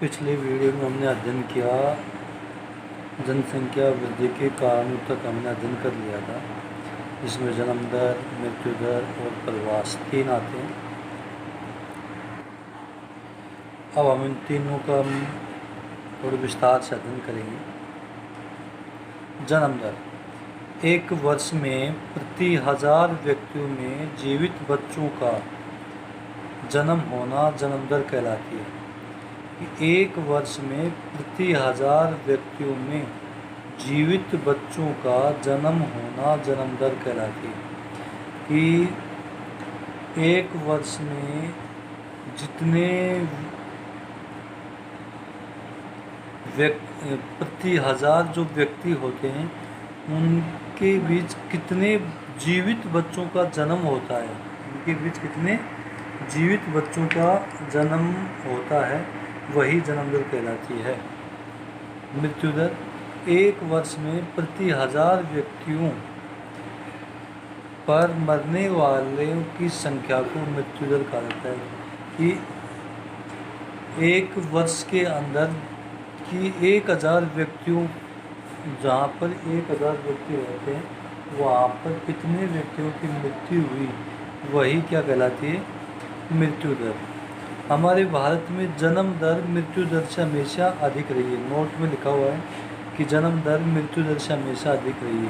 पिछले वीडियो में हमने अध्ययन किया जनसंख्या वृद्धि के कारणों तक हमने अध्ययन कर लिया था। इसमें जन्म दर, मृत्यु दर और प्रवास 3 आते हैं। अब हम इन तीनों का थोड़े विस्तार से अध्ययन करेंगे। जन्म दर, एक वर्ष में प्रति 1000 व्यक्तियों में जीवित बच्चों का जन्म होना जन्म दर कहलाती है। एक वर्ष में प्रति 1000 व्यक्तियों में जीवित बच्चों का जन्म होना जन्म दर कहलाती है। कि एक वर्ष में जितने प्रति 1000 जो व्यक्ति होते हैं उनके बीच कितने जीवित बच्चों का जन्म होता है, उनके बीच कितने जीवित बच्चों का जन्म होता है, वही जन्म दर कहलाती है। मृत्यु दर, एक वर्ष में प्रति 1000 व्यक्तियों पर मरने वालों की संख्या को मृत्यु दर कहा जाता है। कि एक वर्ष के अंदर कि 1000 व्यक्तियों, जहाँ पर 1000 व्यक्ति रहते हैं वहाँ पर कितने व्यक्तियों की मृत्यु हुई, वही क्या कहलाती है, मृत्यु दर। हमारे भारत में जन्म दर मृत्यु दर से हमेशा अधिक रही है। नोट में लिखा हुआ है कि जन्म दर मृत्यु दर से हमेशा अधिक रही है,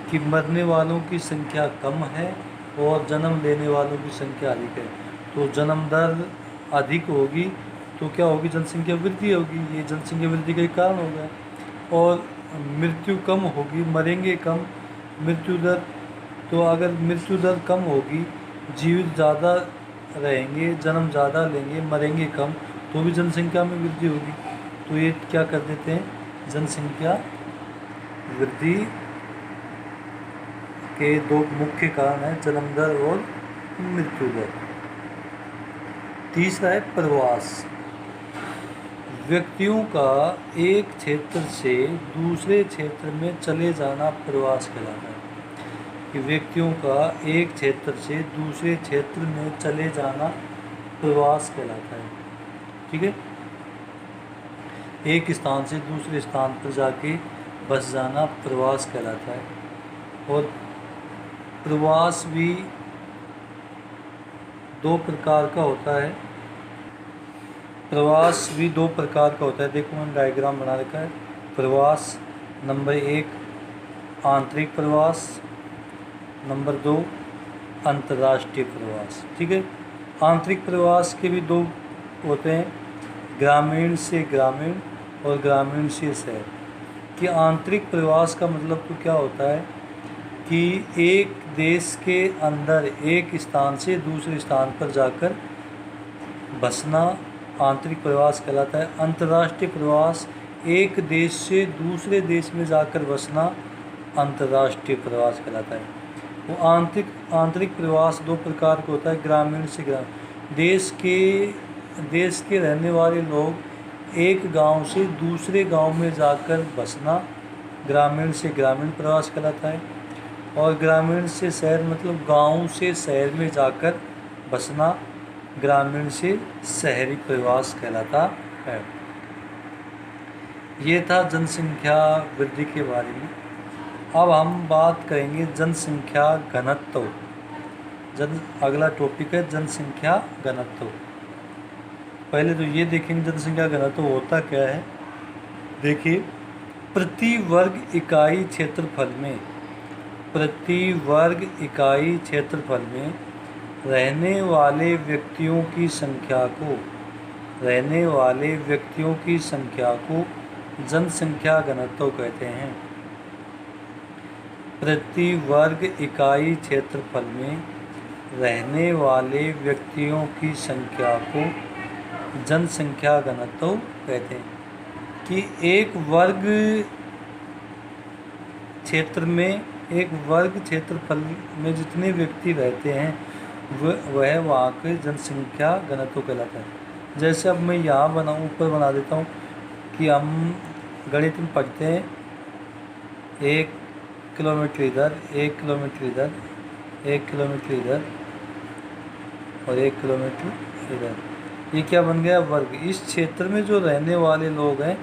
कि मरने वालों की संख्या कम है और जन्म लेने वालों की संख्या अधिक है। तो जन्म दर अधिक होगी तो क्या होगी, जनसंख्या वृद्धि होगी, ये जनसंख्या वृद्धि का एक कारण होगा। और मृत्यु कम होगी, मरेंगे कम। मृत्यु दर, तो अगर मृत्यु दर कम होगी, जीवित ज़्यादा रहेंगे, जन्म ज़्यादा लेंगे, मरेंगे कम, तो भी जनसंख्या में वृद्धि होगी। तो ये क्या कर देते हैं, जनसंख्या वृद्धि के 2 मुख्य कारण हैं, जन्म दर और मृत्यु दर। तीसरा है प्रवास। व्यक्तियों का एक क्षेत्र से दूसरे क्षेत्र में चले जाना प्रवास कहलाता है। कि व्यक्तियों का एक क्षेत्र से दूसरे क्षेत्र में चले जाना प्रवास कहलाता है। ठीक है, एक स्थान से दूसरे स्थान पर जाके बस जाना प्रवास कहलाता है। और प्रवास भी 2 प्रकार का होता है। प्रवास भी 2 प्रकार का होता है। देखो मैंने डायग्राम बना रखा है। प्रवास नंबर 1 आंतरिक प्रवास, नंबर 2 अंतर्राष्ट्रीय प्रवास। ठीक है, आंतरिक प्रवास के भी 2 होते हैं, ग्रामीण से ग्रामीण और ग्रामीण से शहर। कि आंतरिक प्रवास का मतलब तो क्या होता है कि एक देश के अंदर एक स्थान से दूसरे स्थान पर जाकर बसना आंतरिक प्रवास कहलाता है। अंतर्राष्ट्रीय प्रवास, एक देश से दूसरे देश में जाकर बसना अंतर्राष्ट्रीय प्रवास कहलाता है। वो आंतरिक प्रवास 2 प्रकार का होता है, ग्रामीण से ग्रामीण। देश के रहने वाले लोग एक गांव से दूसरे गांव में जाकर बसना ग्रामीण से ग्रामीण प्रवास कहलाता है। और ग्रामीण से शहर मतलब गांव से शहर में जाकर बसना ग्रामीण से शहरी प्रवास कहलाता है। ये था जनसंख्या वृद्धि के बारे में। अब हम बात करेंगे जनसंख्या घनत्व। अगला टॉपिक है जनसंख्या घनत्व। पहले तो ये देखेंगे जनसंख्या घनत्व होता क्या है। देखिए, प्रति वर्ग इकाई क्षेत्रफल में रहने वाले व्यक्तियों की संख्या को जनसंख्या घनत्व कहते हैं। प्रति वर्ग इकाई क्षेत्रफल में रहने वाले व्यक्तियों की संख्या को जनसंख्या घनत्व कहते हैं। कि एक वर्ग क्षेत्रफल में जितने व्यक्ति रहते हैं वह वहाँ के जनसंख्या घनत्व कहलाता है। जैसे अब मैं यहाँ ऊपर बना देता हूँ कि हम गणित में पढ़ते हैं 1 किलोमीटर इधर, 1 किलोमीटर इधर, 1 किलोमीटर इधर और 1 किलोमीटर इधर। ये क्या बन गया, वर्ग। इस क्षेत्र में जो रहने वाले लोग हैं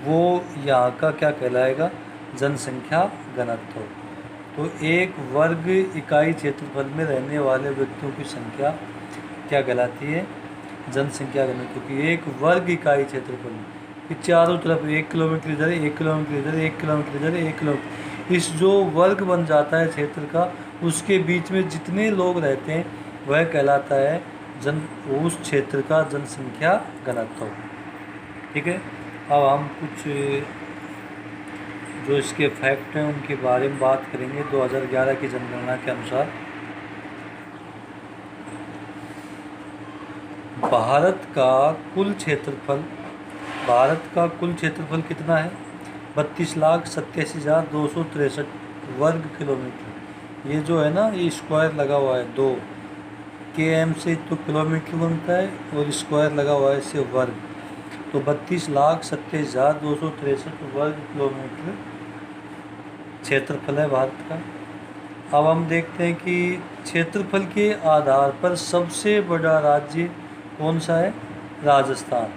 वो यहाँ का क्या कहलाएगा, जनसंख्या घनत्व। तो एक वर्ग इकाई क्षेत्रफल में रहने वाले व्यक्तियों की संख्या क्या कहलाती है, जनसंख्या घनत्व की। एक वर्ग इकाई क्षेत्रफल में कि चारों तरफ 1 किलोमीटर इधर, 1 किलोमीटर इधर, 1 किलोमीटर इधर, 1 किलोमीटर, इस जो वर्ग बन जाता है क्षेत्र का, उसके बीच में जितने लोग रहते हैं वह कहलाता है उस क्षेत्र का जनसंख्या घनत्व। ठीक है। अब हम कुछ जो इसके फैक्ट हैं उनके बारे में बात करेंगे। 2011 की जनगणना के अनुसार भारत का कुल क्षेत्रफल कितना है, 32,87,263 वर्ग किलोमीटर। ये जो है ना, ये स्क्वायर लगा हुआ है, 2 km से तो किलोमीटर बनता है और स्क्वायर लगा हुआ है इससे वर्ग, तो 32,87,263 वर्ग किलोमीटर क्षेत्रफल है भारत का। अब हम देखते हैं कि क्षेत्रफल के आधार पर सबसे बड़ा राज्य कौन सा है, राजस्थान।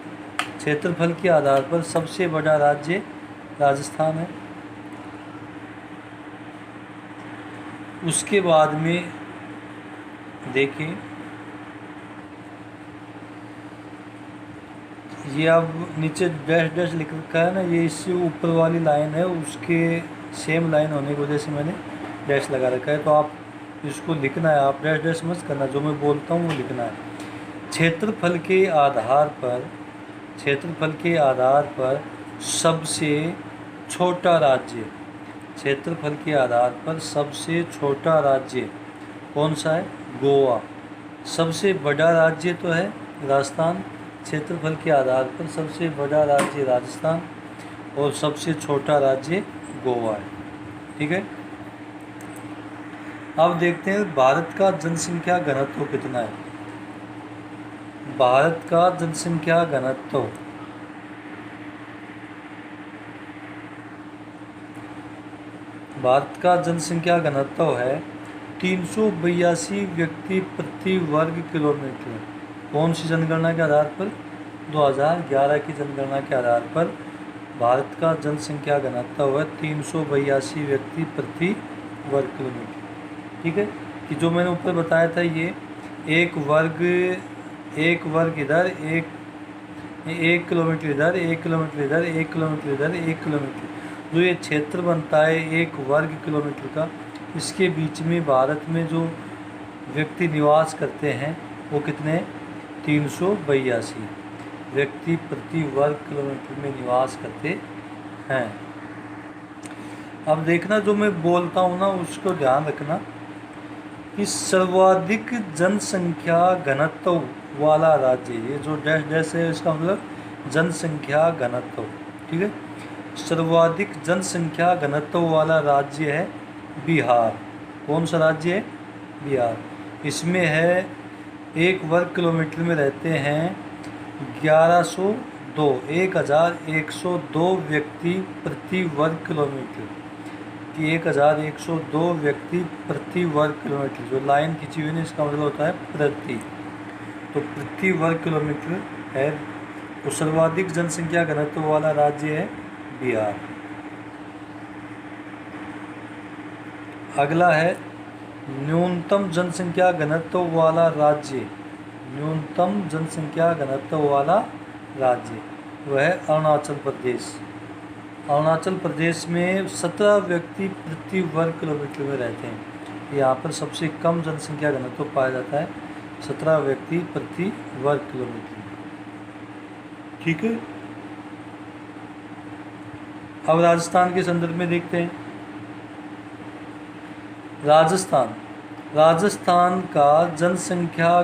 क्षेत्रफल के आधार पर सबसे बड़ा राज्य राजस्थान है। उसके बाद में देखिए, ये अब नीचे डैश डैश लिख रखा है ना, ये इससे ऊपर वाली लाइन है, उसके सेम लाइन होने की वजह से मैंने डैश लगा रखा है। तो आप इसको लिखना है, आप डैश डैश मत करना, जो मैं बोलता हूँ वो लिखना है। क्षेत्रफल के आधार पर सबसे छोटा राज्य, क्षेत्रफल के आधार पर सबसे छोटा राज्य कौन सा है, गोवा। सबसे बड़ा राज्य तो है राजस्थान, क्षेत्रफल के आधार पर सबसे बड़ा राज्य राजस्थान और सबसे छोटा राज्य गोवा है। ठीक है। अब देखते हैं भारत का जनसंख्या घनत्व कितना है। भारत का जनसंख्या घनत्व है 382 व्यक्ति प्रति वर्ग किलोमीटर। कौन सी जनगणना के आधार पर, 2011 की जनगणना के आधार पर भारत का जनसंख्या घनत्व है 382 व्यक्ति प्रति वर्ग किलोमीटर। ठीक है, कि जो मैंने ऊपर बताया था, ये एक वर्ग इधर, 1 किलोमीटर इधर, 1 किलोमीटर इधर, 1 किलोमीटर इधर, 1 किलोमीटर, जो ये क्षेत्र बनता है 1 वर्ग किलोमीटर का, इसके बीच में भारत में जो व्यक्ति निवास करते हैं वो कितने, 382 व्यक्ति प्रति वर्ग किलोमीटर में निवास करते हैं। अब देखना, जो मैं बोलता हूँ ना उसको ध्यान रखना कि सर्वाधिक जनसंख्या घनत्व वाला राज्य, ये जो डैश डैश है इसका मतलब जनसंख्या घनत्व। ठीक है, सर्वाधिक जनसंख्या घनत्व वाला राज्य है बिहार। कौन सा राज्य है, बिहार। इसमें है 1 वर्ग किलोमीटर में रहते हैं 1102 व्यक्ति प्रति वर्ग किलोमीटर, कि 1102 व्यक्ति प्रति वर्ग किलोमीटर। जो लाइन खींची हुई है इसका मतलब होता है प्रति, तो प्रति वर्ग किलोमीटर है। तो सर्वाधिक जनसंख्या घनत्व वाला राज्य है बिहार। अगला है न्यूनतम जनसंख्या घनत्व वाला राज्य। न्यूनतम जनसंख्या घनत्व वाला राज्य वह है अरुणाचल प्रदेश। अरुणाचल प्रदेश में 17 व्यक्ति प्रति वर्ग किलोमीटर में रहते हैं। यहाँ पर सबसे कम जनसंख्या घनत्व पाया जाता है, 17 व्यक्ति प्रति वर्ग किलोमीटर। ठीक है। अब राजस्थान के संदर्भ में देखते हैं। राजस्थान का जनसंख्या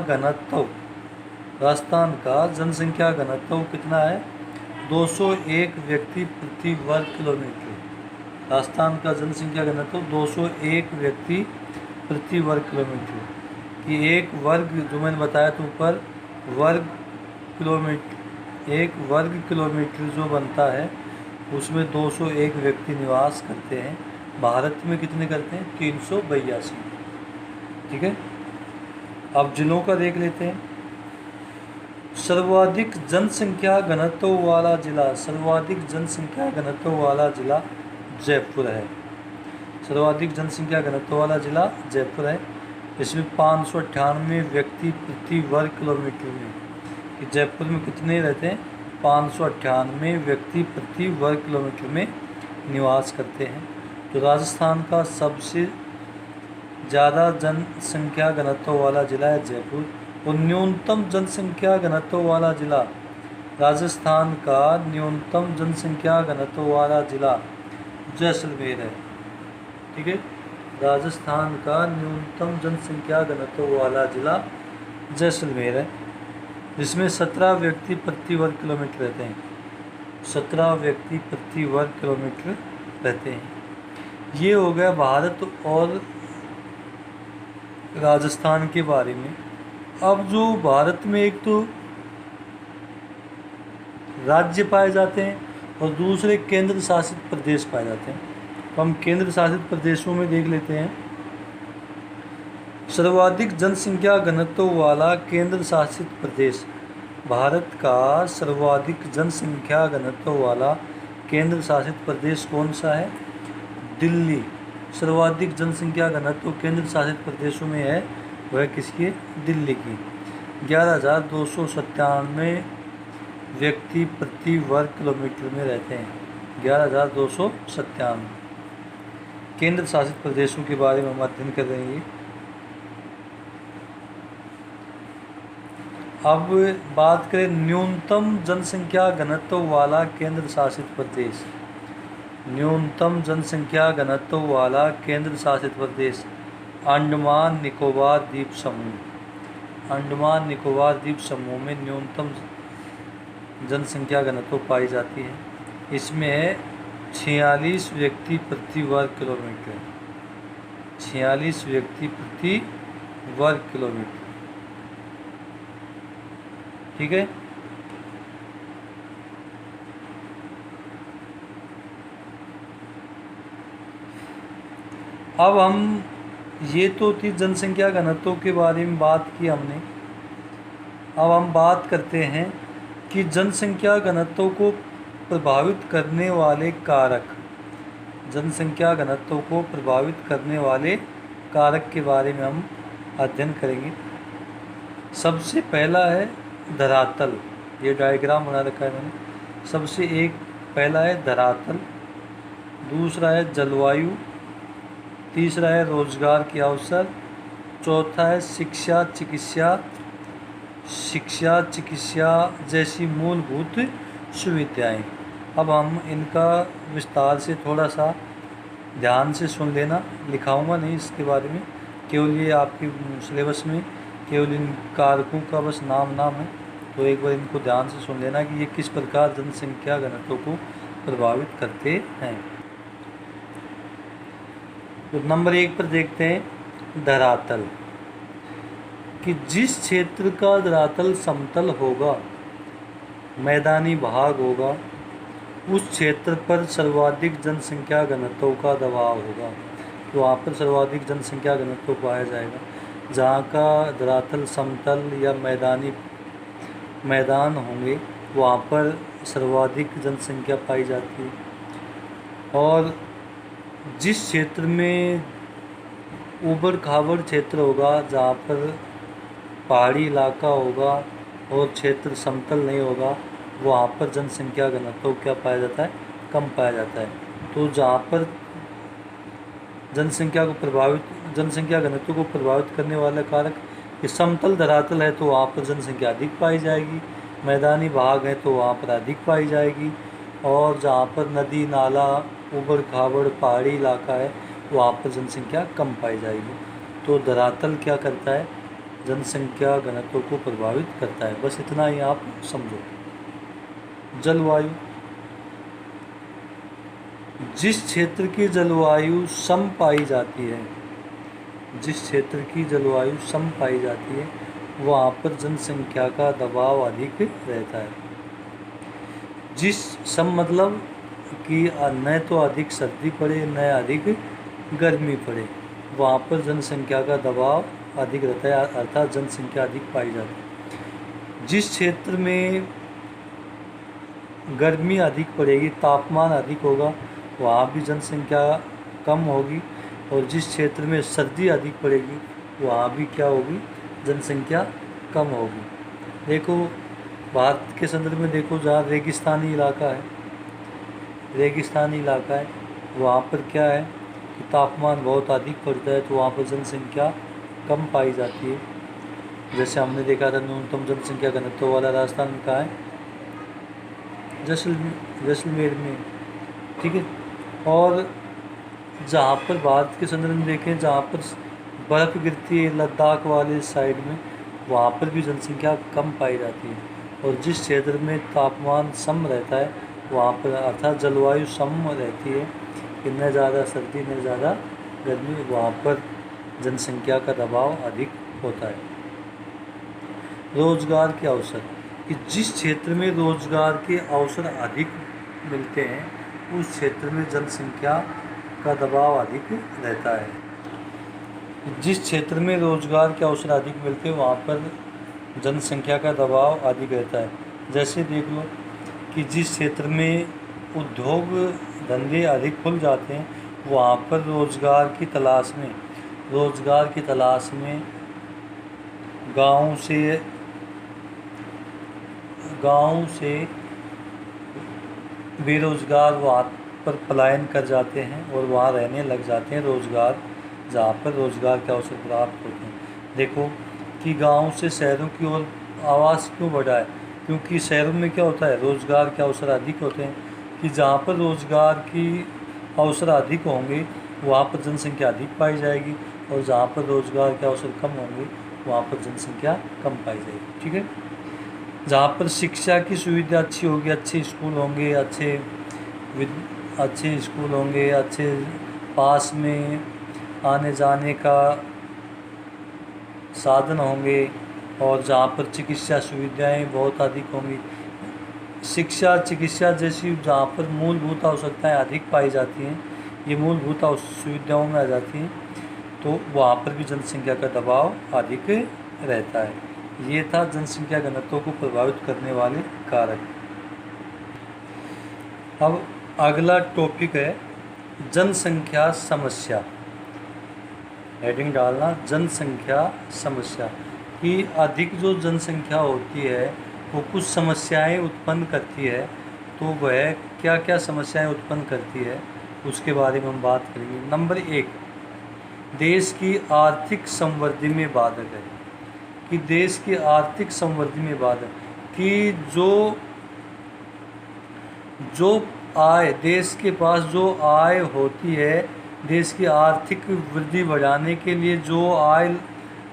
घनत्व कितना है, 201 व्यक्ति प्रति वर्ग किलोमीटर। राजस्थान का जनसंख्या घनत्व 201 व्यक्ति प्रति वर्ग किलोमीटर, कि एक वर्ग, जो मैंने बताया था ऊपर, एक वर्ग किलोमीटर जो बनता है उसमें 201 व्यक्ति निवास करते हैं। भारत में कितने करते हैं, 382। ठीक है। अब जिलों का देख लेते हैं। सर्वाधिक जनसंख्या घनत्व वाला जिला, सर्वाधिक जनसंख्या घनत्व वाला जिला जयपुर है। सर्वाधिक जनसंख्या घनत्व वाला जिला जयपुर है। इसमें 598 व्यक्ति प्रति वर्ग किलोमीटर में, कि जयपुर में कितने रहते हैं, 598 व्यक्ति प्रति वर्ग किलोमीटर में निवास करते हैं। तो राजस्थान का सबसे ज़्यादा जनसंख्या घनत्व वाला जिला है जयपुर। और न्यूनतम जनसंख्या घनत्व वाला जिला, राजस्थान का न्यूनतम जनसंख्या घनत्व वाला जिला जैसलमेर है। ठीक है, राजस्थान का न्यूनतम जनसंख्या घनत्व वाला जिला जैसलमेर है, जिसमें 17 व्यक्ति प्रति वर्ग किलोमीटर रहते हैं। 17 व्यक्ति प्रति वर्ग किलोमीटर रहते हैं। ये हो गया भारत और राजस्थान के बारे में। अब जो भारत में एक तो राज्य पाए जाते हैं और दूसरे केंद्र शासित प्रदेश पाए जाते हैं। तो हम केंद्र शासित प्रदेशों में देख लेते हैं। सर्वाधिक जनसंख्या घनत्व वाला केंद्र शासित प्रदेश, भारत का सर्वाधिक जनसंख्या घनत्व वाला केंद्र शासित प्रदेश कौन सा है? दिल्ली। सर्वाधिक जनसंख्या घनत्व केंद्र शासित प्रदेशों में है, वह किसकी? दिल्ली की। 11,297 व्यक्ति प्रति वर्ग किलोमीटर में रहते हैं। 11,297 केंद्र शासित प्रदेशों के बारे में हम अध्ययन कर रहे हैं। अब बात करें न्यूनतम जनसंख्या घनत्व वाला केंद्र शासित प्रदेश। न्यूनतम जनसंख्या घनत्व वाला केंद्र शासित प्रदेश अंडमान निकोबार द्वीप समूह। अंडमान निकोबार द्वीप समूह में न्यूनतम जनसंख्या घनत्व पाई जाती है। इसमें है 46 व्यक्ति प्रति वर्ग किलोमीटर। 46 व्यक्ति प्रति वर्ग किलोमीटर। ठीक है, अब हम ये तो थी जनसंख्या घनत्व के बारे में बात की हमने। अब हम बात करते हैं कि जनसंख्या घनत्व को प्रभावित करने वाले कारक। जनसंख्या घनत्व को प्रभावित करने वाले कारक के बारे में हम अध्ययन करेंगे। सबसे पहला है धरातल। ये डायग्राम बना रखा है मैंने। सबसे एक पहला है धरातल, दूसरा है जलवायु, तीसरा है रोजगार के अवसर, चौथा है शिक्षा चिकित्सा जैसी मूलभूत सुविधाएं। अब हम इनका विस्तार से थोड़ा सा ध्यान से सुन लेना। लिखाऊंगा नहीं इसके बारे में, केवल ये आपके सिलेबस में केवल इन कारकों का बस नाम है। तो एक बार इनको ध्यान से सुन लेना कि ये किस प्रकार जनसंख्या घनत्व को प्रभावित करते हैं। तो नंबर 1 पर देखते हैं धरातल, कि जिस क्षेत्र का धरातल समतल होगा, मैदानी भाग होगा, उस क्षेत्र पर सर्वाधिक जनसंख्या घनत्व का दबाव होगा। तो वहाँ पर सर्वाधिक जनसंख्या घनत्व पाया जाएगा। जहाँ का धरातल समतल या मैदान होंगे, वहाँ पर सर्वाधिक जनसंख्या पाई जाती है। और जिस क्षेत्र में ऊबड़ खाबड़ क्षेत्र होगा, जहाँ पर पहाड़ी इलाका होगा और क्षेत्र समतल नहीं होगा, वहाँ पर जनसंख्या घनत्व क्या पाया जाता है? कम पाया जाता है। तो जहाँ पर जनसंख्या घनत्व को प्रभावित करने वाला कारक, ये समतल धरातल है तो वहाँ पर जनसंख्या अधिक पाई जाएगी, मैदानी भाग है तो वहाँ पर अधिक पाई जाएगी, और जहाँ पर नदी नाला ऊबड़ खाबड़ पहाड़ी इलाका है वहाँ पर जनसंख्या कम पाई जाएगी। तो धरातल क्या करता है? जनसंख्या घनत्व को प्रभावित करता है। बस इतना ही आप समझो। जलवायु, जिस क्षेत्र की जलवायु सम पाई जाती है, जिस क्षेत्र की जलवायु सम पाई जाती है, वहाँ पर जनसंख्या का दबाव अधिक रहता है। जिस सम मतलब कि न तो अधिक सर्दी पड़े न अधिक गर्मी पड़े, वहाँ पर जनसंख्या का दबाव अधिक रहता है, अर्थात जनसंख्या अधिक पाई जाती है। जिस क्षेत्र में गर्मी अधिक पड़ेगी, तापमान अधिक होगा, वहाँ भी जनसंख्या कम होगी। और जिस क्षेत्र में सर्दी अधिक पड़ेगी, वहाँ भी क्या होगी, जनसंख्या कम होगी। देखो भारत के संदर्भ में देखो, जहाँ रेगिस्तानी इलाका है, वहाँ पर क्या है कि तापमान बहुत अधिक पड़ता है, तो वहाँ पर जनसंख्या कम पाई जाती है। जैसे हमने देखा था न्यूनतम जनसंख्या घनत्व वाला राजस्थान में कहाँ है, जैसलमेर में, ठीक है। और जहाँ पर भारत के संदर्भ में देखें, जहाँ पर बर्फ़ गिरती है लद्दाख वाले साइड में, वहाँ पर भी जनसंख्या कम पाई जाती है। और जिस क्षेत्र में तापमान सम रहता है, वहाँ पर अर्थात जलवायु सम रहती है कि न ज़्यादा सर्दी न ज़्यादा गर्मी, वहाँ पर जनसंख्या का दबाव अधिक होता है। रोजगार के अवसर, कि जिस क्षेत्र में रोजगार के अवसर अधिक मिलते हैं, उस क्षेत्र में जनसंख्या का दबाव अधिक रहता है। जिस क्षेत्र में रोजगार के अवसर अधिक मिलते हैं, वहाँ पर जनसंख्या का दबाव अधिक रहता है। जैसे देख लो कि जिस क्षेत्र में उद्योग धंधे अधिक खुल जाते हैं, वहाँ पर रोजगार की तलाश में गांव से बेरोजगार वहाँ पर पलायन कर जाते हैं और वहाँ रहने लग जाते हैं जहाँ पर रोजगार के अवसर प्राप्त होते हैं। देखो कि गांव से शहरों की ओर आवास क्यों बढ़ा है, क्योंकि शहरों में क्या होता है, रोजगार के अवसर अधिक होते हैं। कि जहाँ पर रोजगार की अवसर अधिक होंगे, वहाँ पर जनसंख्या अधिक पाई जाएगी, और जहाँ पर रोजगार के अवसर कम होंगे, वहाँ पर जनसंख्या कम पाई जाएगी, ठीक है। जहाँ पर शिक्षा की सुविधा अच्छी होगी, अच्छे स्कूल होंगे, अच्छे पास में आने जाने का साधन होंगे, और जहाँ पर चिकित्सा सुविधाएं बहुत अधिक होंगी। चिकित्सा जैसी जहाँ पर मूलभूत आवश्यकताएं अधिक पाई जाती हैं, ये मूलभूत सुविधाओं में आ जाती हैं, तो वहाँ पर भी जनसंख्या का दबाव अधिक रहता है। ये था जनसंख्या घनत्व को प्रभावित करने वाले कारक। अब अगला टॉपिक है जनसंख्या समस्या। हेडिंग डालना जनसंख्या समस्या, कि अधिक जो जनसंख्या होती है वो कुछ समस्याएं उत्पन्न करती है। तो वह क्या क्या समस्याएं उत्पन्न करती है, उसके बारे में हम बात करेंगे। नंबर 1, देश की आर्थिक समृद्धि में बाधक है। कि देश की आर्थिक समृद्धि में बाधक, कि जो आय, देश के पास जो आय होती है, देश की आर्थिक वृद्धि बढ़ाने के लिए जो आय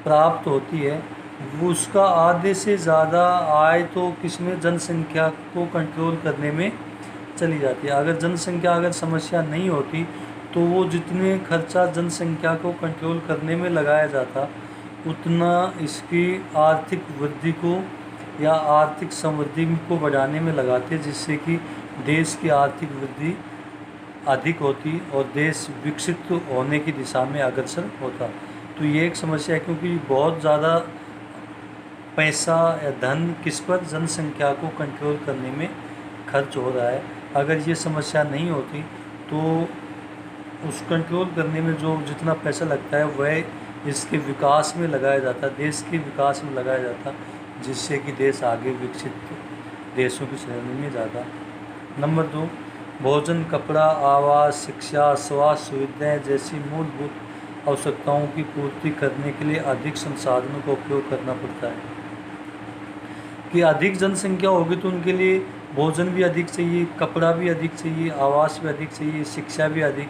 प्राप्त होती है, वो उसका आधे से ज़्यादा आय तो किसमें, जनसंख्या को कंट्रोल करने में चली जाती है। अगर समस्या नहीं होती, तो वो जितने खर्चा जनसंख्या को कंट्रोल करने में लगाया जाता, उतना इसकी आर्थिक वृद्धि को या आर्थिक समृद्धि को बढ़ाने में लगाते, जिससे कि देश की आर्थिक वृद्धि अधिक होती और देश विकसित होने की दिशा में अग्रसर होता। तो ये एक समस्या है, क्योंकि बहुत ज़्यादा पैसा या धन किस पर, जनसंख्या को कंट्रोल करने में खर्च हो रहा है। अगर ये समस्या नहीं होती, तो उस कंट्रोल करने में जो जितना पैसा लगता है, वह इसके विकास में लगाया जाता, देश के विकास में लगाया जाता, जिससे कि देश आगे विकसित देशों की श्रेणी में जाता। नंबर 2, भोजन, कपड़ा, आवास, शिक्षा, स्वास्थ्य सुविधाएं जैसी मूलभूत आवश्यकताओं की पूर्ति करने के लिए अधिक संसाधनों का उपयोग करना पड़ता है। कि अधिक जनसंख्या होगी तो उनके लिए भोजन भी अधिक चाहिए, कपड़ा भी अधिक चाहिए, आवास भी अधिक चाहिए, शिक्षा भी अधिक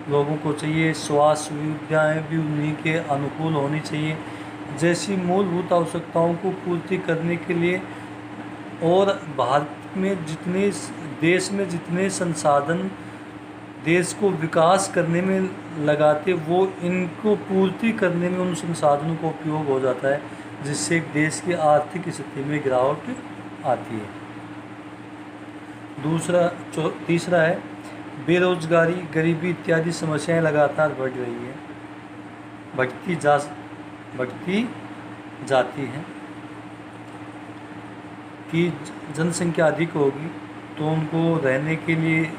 लोगों को चाहिए, स्वास्थ्य सुविधाएँ भी उन्हीं के अनुकूल होनी चाहिए, जैसी मूलभूत आवश्यकताओं को पूर्ति करने के लिए। और भारत में देश में जितने संसाधन देश को विकास करने में लगाते, वो इनको पूर्ति करने में उन संसाधनों का उपयोग हो जाता है, जिससे देश की आर्थिक स्थिति में गिरावट आती है। तीसरा है बेरोजगारी, गरीबी इत्यादि समस्याएं लगातार बढ़ रही है, बढ़ती जाती हैं। कि जनसंख्या अधिक होगी तो उनको रहने के लिए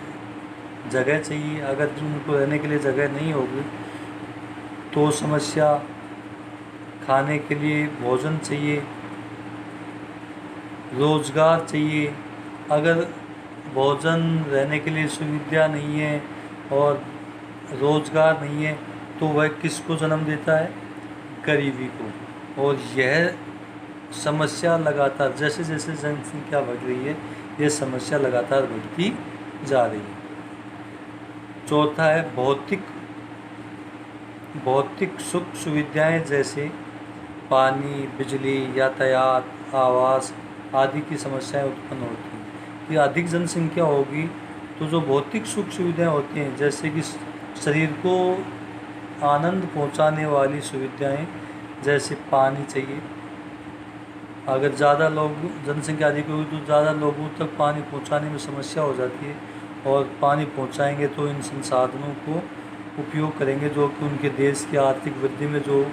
जगह चाहिए। अगर उनको रहने के लिए जगह नहीं होगी तो समस्या, खाने के लिए भोजन चाहिए, रोज़गार चाहिए। अगर भोजन, रहने के लिए सुविधा नहीं है और रोज़गार नहीं है तो वह किसको जन्म देता है? गरीबी को। और यह समस्या लगातार, जैसे जैसे जनसंख्या बढ़ रही है, यह समस्या लगातार बढ़ती जा रही है। चौथा है भौतिक सुख सुविधाएं जैसे पानी, बिजली, यातायात, आवास आदि की समस्याएं उत्पन्न होती हैं। कि अधिक जनसंख्या होगी तो जो भौतिक सुख सुविधाएं होती हैं, जैसे कि शरीर को आनंद पहुंचाने वाली सुविधाएं, जैसे पानी चाहिए। अगर ज़्यादा लोग, जनसंख्या अधिक होगी तो ज़्यादा लोगों तक पानी पहुंचाने में समस्या हो जाती है, और पानी पहुंचाएंगे तो इन संसाधनों को उपयोग करेंगे जो कि उनके देश की आर्थिक वृद्धि में जो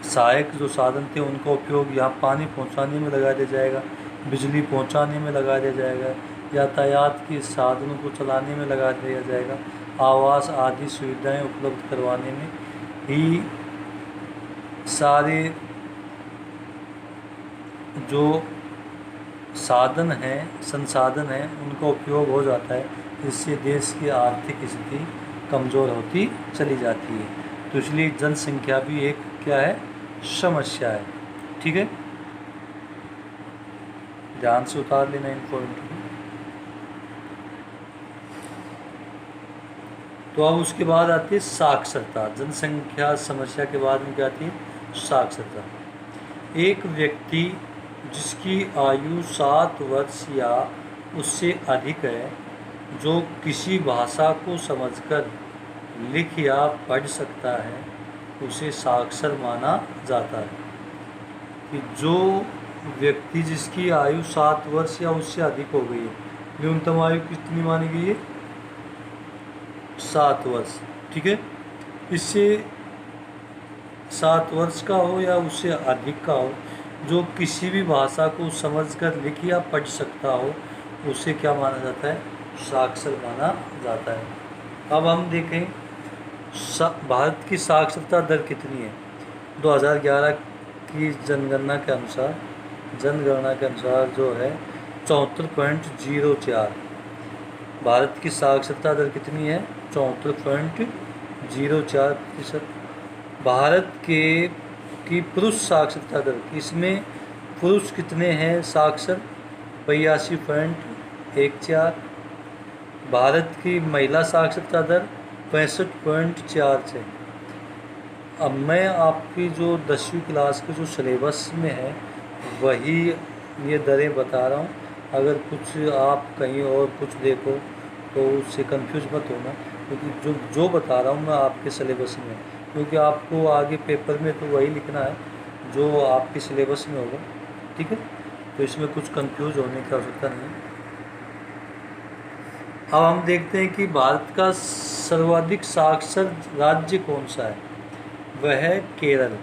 सहायक जो साधन थे उनका उपयोग यहाँ पानी पहुंचाने में लगा दिया जाएगा, बिजली पहुंचाने में लगा दिया जाएगा, यातायात के साधनों को चलाने में लगा दिया जाएगा, आवास आदि सुविधाएं उपलब्ध करवाने में ही सारे जो साधन हैं, संसाधन हैं, उनका उपयोग हो जाता है। इससे देश की आर्थिक स्थिति कमज़ोर होती चली जाती है। तो इसलिए जनसंख्या भी एक क्या है? समस्या है। ठीक है, ध्यान से उतार लेना इन पॉइंट को। तो अब उसके बाद आती है साक्षरता। जनसंख्या समस्या के बाद में क्या आती है? साक्षरता। एक व्यक्ति जिसकी आयु 7 वर्ष या उससे अधिक है, जो किसी भाषा को समझकर लिख या पढ़ सकता है, उसे साक्षर माना जाता है। कि जो व्यक्ति जिसकी आयु 7 वर्ष या उससे अधिक हो गई है, न्यूनतम आयु कितनी मानी गई है? 7 वर्ष। ठीक है, इससे 7 वर्ष का हो या उससे अधिक का हो, जो किसी भी भाषा को समझकर लिख या पढ़ सकता हो, उसे क्या माना जाता है? साक्षर माना जाता है। अब हम देखें भारत की साक्षरता दर कितनी है। 2011 की जनगणना के अनुसार जो है 74.04। भारत की साक्षरता दर कितनी है? 74.04%। भारत की पुरुष साक्षरता दर, इसमें पुरुष कितने हैं साक्षर? 82.14। भारत की महिला साक्षरता दर 65.46। अब मैं आपकी जो 10वीं क्लास के जो सिलेबस में है वही ये दरें बता रहा हूँ। अगर कुछ आप कहीं और कुछ देखो तो उससे कंफ्यूज मत होना, क्योंकि जो बता रहा हूँ मैं आपके सिलेबस में, क्योंकि आपको आगे पेपर में तो वही लिखना है जो आपके सिलेबस में होगा। ठीक है, तो इसमें कुछ कंफ्यूज होने की आवश्यकता नहीं है। अब हम देखते हैं कि भारत का सर्वाधिक साक्षर राज्य कौन सा है। वह है केरल।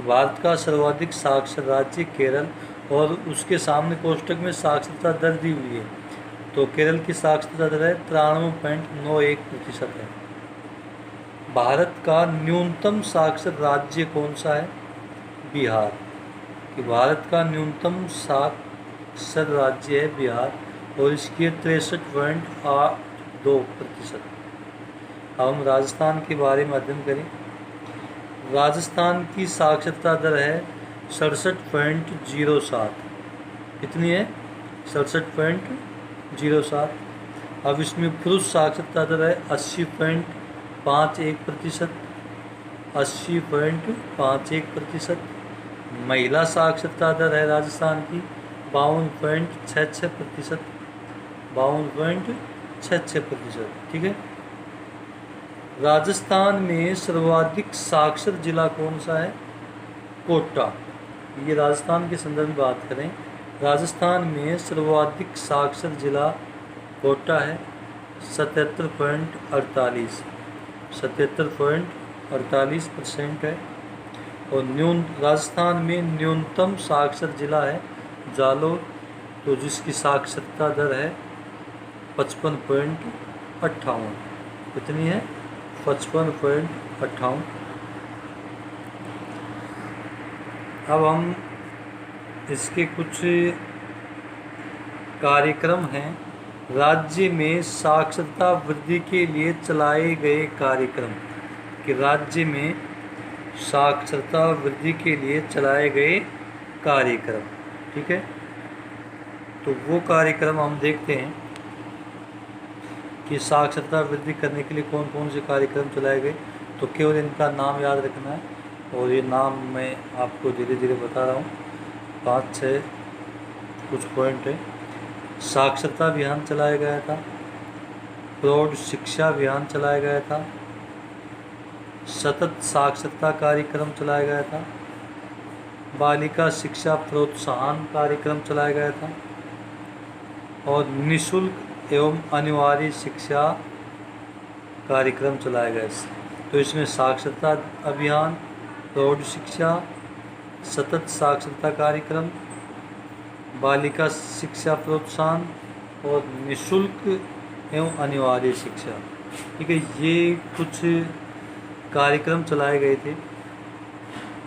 भारत का सर्वाधिक साक्षर राज्य केरल, और उसके सामने कोष्टक में साक्षरता दर दी हुई है। तो केरल की साक्षरता दर है 93.91% है। भारत का न्यूनतम साक्षर राज्य कौन सा है? बिहार। कि भारत का न्यूनतम साक्षर राज्य है बिहार, और इसकी 63.82%। अब हम राजस्थान के बारे में अध्ययन करें। राजस्थान की साक्षरता दर है 67.07। कितनी है? 67.07। अब इसमें पुरुष साक्षरता दर है 80.51%। 80.51%। महिला साक्षरता दर है राजस्थान की 52.66%। 52.66%। ठीक है, राजस्थान में सर्वाधिक साक्षर जिला कौन सा है? कोटा। ये राजस्थान के संदर्भ में बात करें, राजस्थान में सर्वाधिक साक्षर जिला कोटा है 77.48। 77.48% है। और राजस्थान में न्यूनतम साक्षर जिला है जालोर, तो जिसकी साक्षरता दर है 55.58। कितनी है? 55.58। अब हम इसके कुछ कार्यक्रम हैं। राज्य में साक्षरता वृद्धि के लिए चलाए गए कार्यक्रम, कि राज्य में साक्षरता वृद्धि के लिए चलाए गए कार्यक्रम। ठीक है, तो वो कार्यक्रम हम देखते हैं कि साक्षरता वृद्धि करने के लिए कौन कौन से कार्यक्रम चलाए गए। तो केवल इनका नाम याद रखना है, और ये नाम मैं आपको धीरे धीरे बता रहा हूँ। 5-6 कुछ पॉइंट है। साक्षरता अभियान चलाया गया था, प्रौढ़ शिक्षा अभियान चलाया गया था, सतत साक्षरता कार्यक्रम चलाया गया था, बालिका शिक्षा प्रोत्साहन कार्यक्रम चलाया गया था, और निःशुल्क एवं अनिवार्य शिक्षा कार्यक्रम चलाया गया। तो इसमें साक्षरता अभियान, प्रौढ़ शिक्षा, सतत साक्षरता कार्यक्रम, बालिका शिक्षा प्रोत्साहन और निःशुल्क एवं अनिवार्य शिक्षा। ठीक है, ये कुछ कार्यक्रम चलाए गए थे।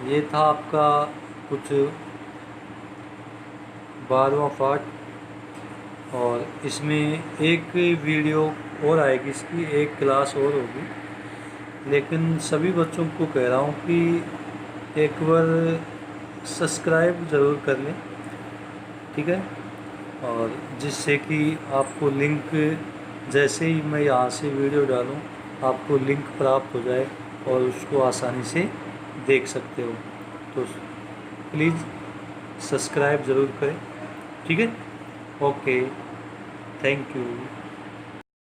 ये था आपका कुछ 12वां पार्ट, और इसमें एक वीडियो और आएगी, इसकी एक क्लास और होगी। लेकिन सभी बच्चों को कह रहा हूँ कि एक बार सब्सक्राइब ज़रूर कर लें। ठीक है, और जिससे कि आपको लिंक, जैसे ही मैं यहाँ से वीडियो डालूँ, आपको लिंक प्राप्त हो जाए और उसको आसानी से देख सकते हो। तो प्लीज़ सब्सक्राइब ज़रूर करें। ठीक है, ओके, थैंक यू।